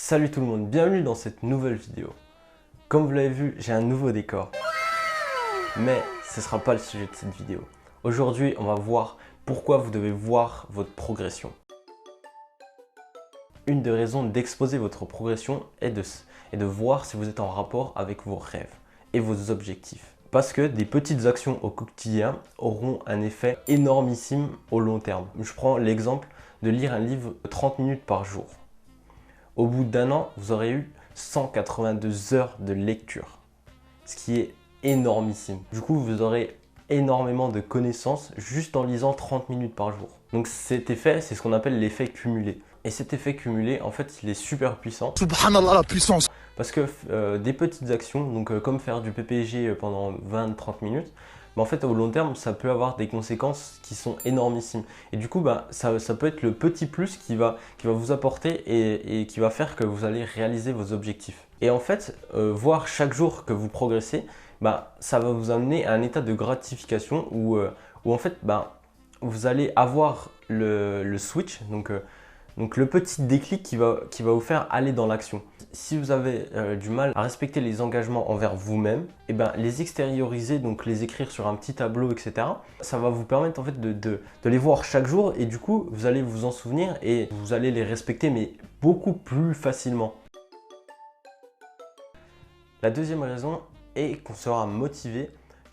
Salut tout le monde, bienvenue dans cette nouvelle vidéo. Comme vous l'avez vu, j'ai un nouveau décor. Mais ce ne sera pas le sujet de cette vidéo. Aujourd'hui, on va voir pourquoi vous devez voir votre progression. Une des raisons d'exposer votre progression est de voir si vous êtes en rapport avec vos rêves et vos objectifs. Parce que des petites actions au quotidien auront un effet énormissime au long terme. Je prends l'exemple de lire un livre 30 minutes par jour. Au bout d'un an, vous aurez eu 182 heures de lecture, ce qui est énormissime. Du coup, vous aurez énormément de connaissances juste en lisant 30 minutes par jour. Donc cet effet, c'est ce qu'on appelle l'effet cumulé. Et cet effet cumulé, en fait, il est super puissant. Subhanallah, la puissance. Parce que des petites actions, donc comme faire du PPG pendant 20-30 minutes, mais en fait au long terme ça peut avoir des conséquences qui sont énormissimes. Et du coup ça peut être le petit plus qui va vous apporter et qui va faire que vous allez réaliser vos objectifs. Et en fait, voir chaque jour que vous progressez, ça va vous amener à un état de gratification où en fait vous allez avoir le switch, donc le petit déclic qui va vous faire aller dans l'action. Si vous avez du mal à respecter les engagements envers vous-même, les extérioriser, donc les écrire sur un petit tableau, etc. Ça va vous permettre en fait de les voir chaque jour et du coup vous allez vous en souvenir et vous allez les respecter mais beaucoup plus facilement. La deuxième raison est qu'on sera motivé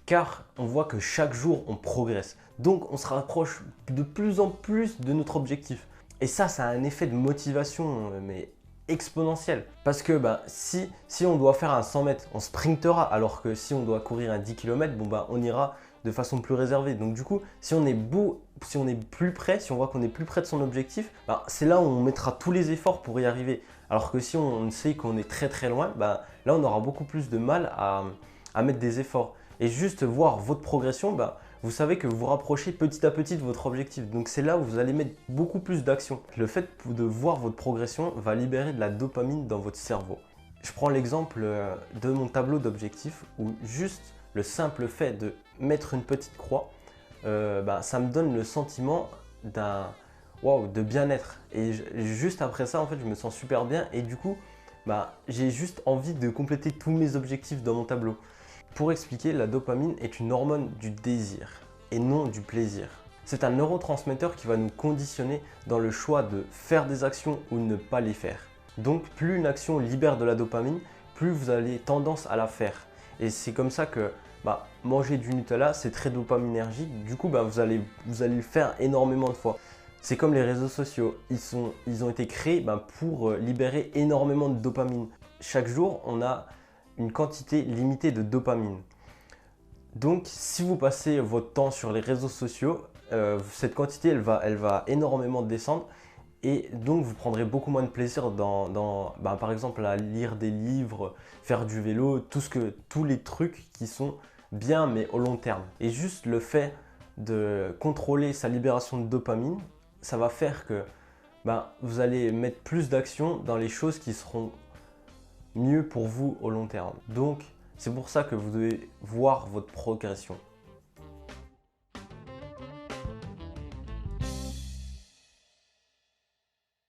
car on voit que chaque jour on progresse. Donc on se rapproche de plus en plus de notre objectif. Et ça a un effet de motivation mais exponentiel. Parce que si on doit faire un 100 mètres, on sprintera. Alors que si on doit courir un 10 km, on ira de façon plus réservée. Donc du coup, si on est plus près, si on voit qu'on est plus près de son objectif, c'est là où on mettra tous les efforts pour y arriver. Alors que si on sait qu'on est très très loin, là on aura beaucoup plus de mal à mettre des efforts. Et juste voir votre progression, vous savez que vous vous rapprochez petit à petit de votre objectif. Donc c'est là où vous allez mettre beaucoup plus d'action. Le fait de voir votre progression va libérer de la dopamine dans votre cerveau. Je prends l'exemple de mon tableau d'objectifs où juste le simple fait de mettre une petite croix, ça me donne le sentiment de bien-être. Et juste après ça, en fait, je me sens super bien et du coup, j'ai juste envie de compléter tous mes objectifs dans mon tableau. Pour expliquer, la dopamine est une hormone du désir et non du plaisir. C'est un neurotransmetteur qui va nous conditionner dans le choix de faire des actions ou ne pas les faire. Donc plus une action libère de la dopamine, plus vous avez tendance à la faire. Et c'est comme ça que manger du Nutella, c'est très dopaminergique. Du coup, vous allez le faire énormément de fois. C'est comme les réseaux sociaux. Ils ont été créés pour libérer énormément de dopamine. Chaque jour, on a une quantité limitée de dopamine. Donc si vous passez votre temps sur les réseaux sociaux, cette quantité elle va énormément descendre et donc vous prendrez beaucoup moins de plaisir par exemple à lire des livres, faire du vélo, tous les trucs qui sont bien mais au long terme. Et juste le fait de contrôler sa libération de dopamine, ça va faire que vous allez mettre plus d'action dans les choses qui seront mieux pour vous au long terme. Donc, c'est pour ça que vous devez voir votre progression.